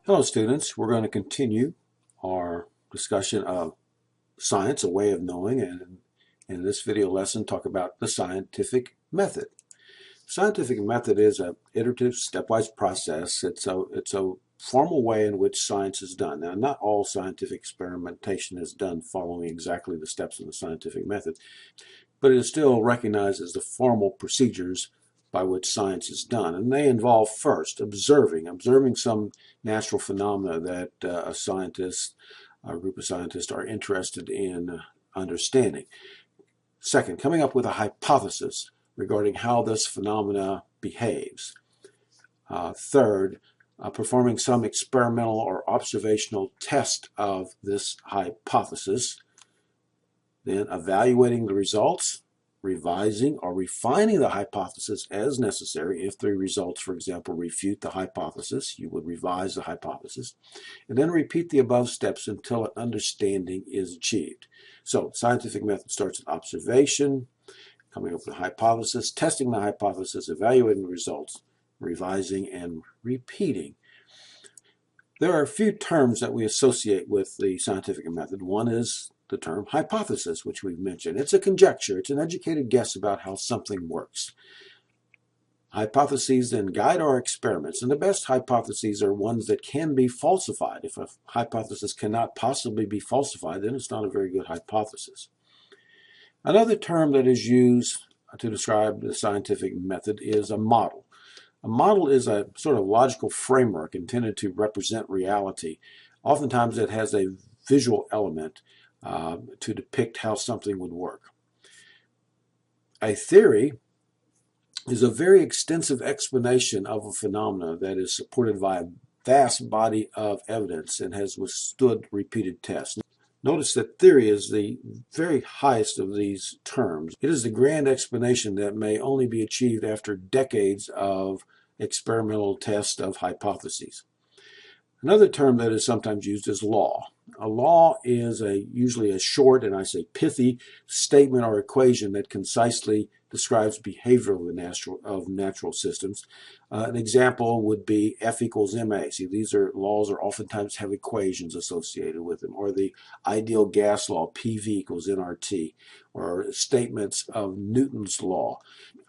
Hello students, we're going to continue our discussion of science, a way of knowing, and in this video lesson talk about the scientific method. Scientific method is an iterative, stepwise process. It's a formal way in which science is done. Now, not all scientific experimentation is done following exactly the steps of the scientific method, but it is still recognized as the formal procedures by which science is done. And they involve first observing some natural phenomena that a scientist, a group of scientists are interested in understanding. Second, coming up with a hypothesis regarding how this phenomena behaves. Third, performing some experimental or observational test of this hypothesis. Then evaluating the results, revising or refining the hypothesis as necessary. If the results, for example, refute the hypothesis, you would revise the hypothesis, and then repeat the above steps until an understanding is achieved. So scientific method starts with observation, coming up with a hypothesis, testing the hypothesis, evaluating the results, revising, and repeating. There are a few terms that we associate with the scientific method. One is the term hypothesis, which we've mentioned. It's a conjecture. It's an educated guess about how something works. Hypotheses then guide our experiments, and the best hypotheses are ones that can be falsified. If a hypothesis cannot possibly be falsified, then it's not a very good hypothesis. Another term that is used to describe the scientific method is a model. A model is a sort of logical framework intended to represent reality. Oftentimes it has a visual element to depict how something would work. A theory is a very extensive explanation of a phenomena that is supported by a vast body of evidence and has withstood repeated tests. Notice that theory is the very highest of these terms. It is the grand explanation that may only be achieved after decades of experimental tests of hypotheses. Another term that is sometimes used is law. A law is usually a short, and I say pithy, statement or equation that concisely describes behavior of natural systems. An example would be F equals ma. See, laws are oftentimes have equations associated with them, or the ideal gas law, PV equals nRT, or statements of Newton's law.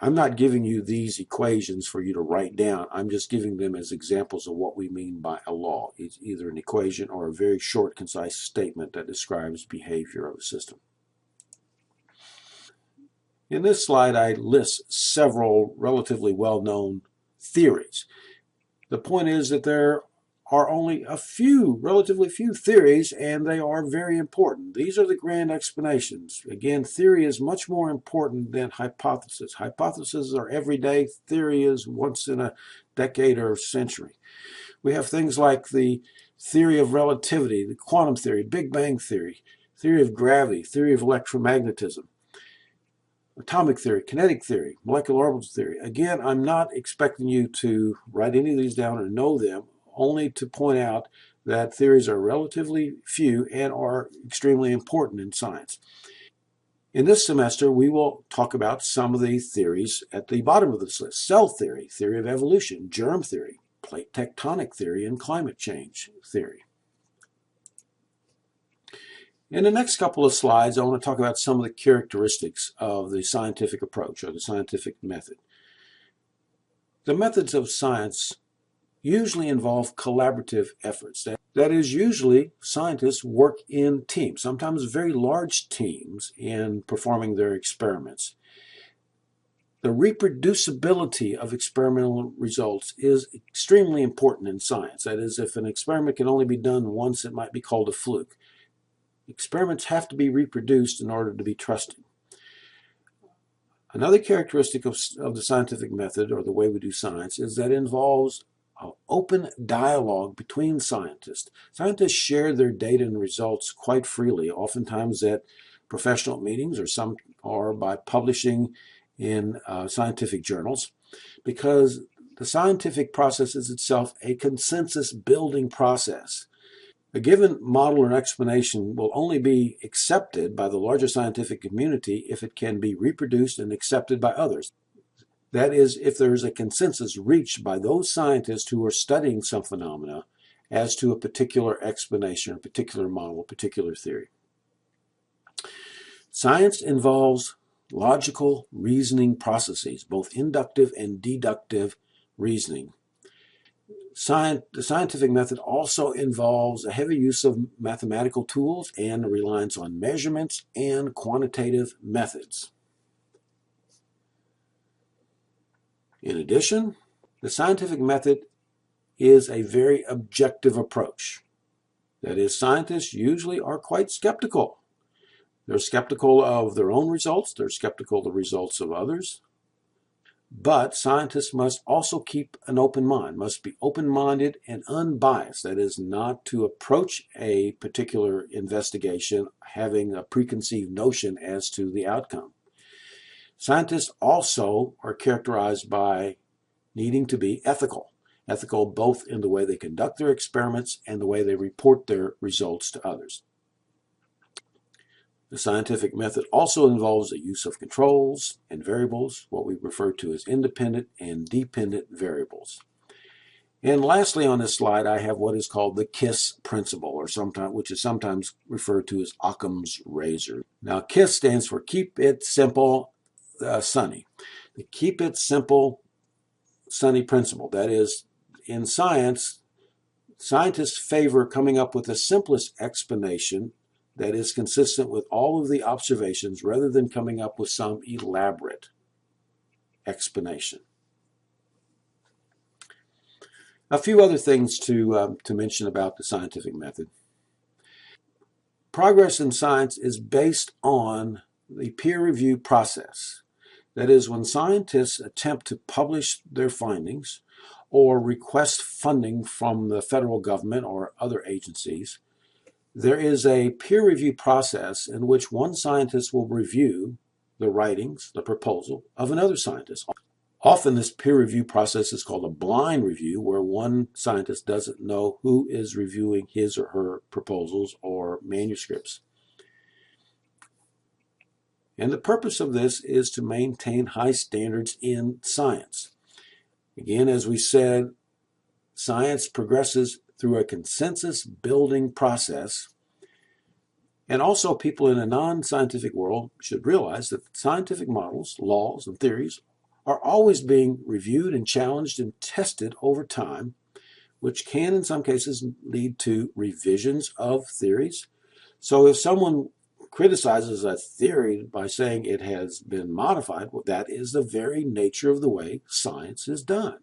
I'm not giving you these equations for you to write down. I'm just giving them as examples of what we mean by a law. It's either an equation or a very short, concise statement that describes behavior of a system. In this slide, I list several relatively well-known theories. The point is that there are only relatively few theories, and they are very important. These are the grand explanations. Again, theory is much more important than hypothesis. Hypotheses are everyday. Theory is once in a decade or century. We have things like the theory of relativity, the quantum theory, Big Bang theory, theory of gravity, theory of electromagnetism, atomic theory, kinetic theory, molecular orbital theory. Again, I'm not expecting you to write any of these down or know them, only to point out that theories are relatively few and are extremely important in science. In this semester, we will talk about some of the theories at the bottom of this list. Cell theory, theory of evolution, germ theory, plate tectonic theory, and climate change theory. In the next couple of slides, I want to talk about some of the characteristics of the scientific approach or the scientific method. The methods of science usually involve collaborative efforts. That is, usually scientists work in teams, sometimes very large teams, in performing their experiments. The reproducibility of experimental results is extremely important in science. That is, if an experiment can only be done once, it might be called a fluke. Experiments have to be reproduced in order to be trusted. Another characteristic of the scientific method, or the way we do science, is that it involves an open dialogue between scientists. Scientists share their data and results quite freely, oftentimes at professional meetings, or by publishing in scientific journals, because the scientific process is itself a consensus building process. A given model or explanation will only be accepted by the larger scientific community if it can be reproduced and accepted by others. That is, if there is a consensus reached by those scientists who are studying some phenomena as to a particular explanation, a particular model, a particular theory. Science involves logical reasoning processes, both inductive and deductive reasoning. The scientific method also involves a heavy use of mathematical tools and a reliance on measurements and quantitative methods. In addition, the scientific method is a very objective approach. That is, scientists usually are quite skeptical. They're skeptical of their own results. They're skeptical of the results of others. But scientists must also keep an open mind, must be open-minded and unbiased. That is, not to approach a particular investigation having a preconceived notion as to the outcome. Scientists also are characterized by needing to be ethical both in the way they conduct their experiments and the way they report their results to others. The scientific method also involves the use of controls and variables, what we refer to as independent and dependent variables. And lastly on this slide, I have what is called the KISS principle, which is sometimes referred to as Occam's razor. Now, KISS stands for Keep It Simple, Sunny. The Keep It Simple, Sunny principle. That is, in science, scientists favor coming up with the simplest explanation that is consistent with all of the observations rather than coming up with some elaborate explanation. A few other things to mention about the scientific method. Progress in science is based on the peer review process. That is, when scientists attempt to publish their findings or request funding from the federal government or other agencies, there is a peer review process in which one scientist will review the writings, the proposal of another scientist. Often this peer review process is called a blind review, where one scientist doesn't know who is reviewing his or her proposals or manuscripts. And the purpose of this is to maintain high standards in science. Again, as we said, science progresses through a consensus building process. And also people in a non-scientific world should realize that scientific models, laws, and theories are always being reviewed and challenged and tested over time, which can in some cases lead to revisions of theories. So if someone criticizes a theory by saying it has been modified, well, that is the very nature of the way science is done.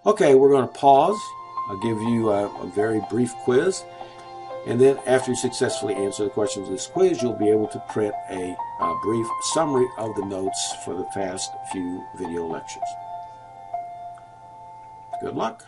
Okay, we're going to pause. I'll give you a very brief quiz. And then after you successfully answer the questions of this quiz, you'll be able to print a brief summary of the notes for the past few video lectures. Good luck.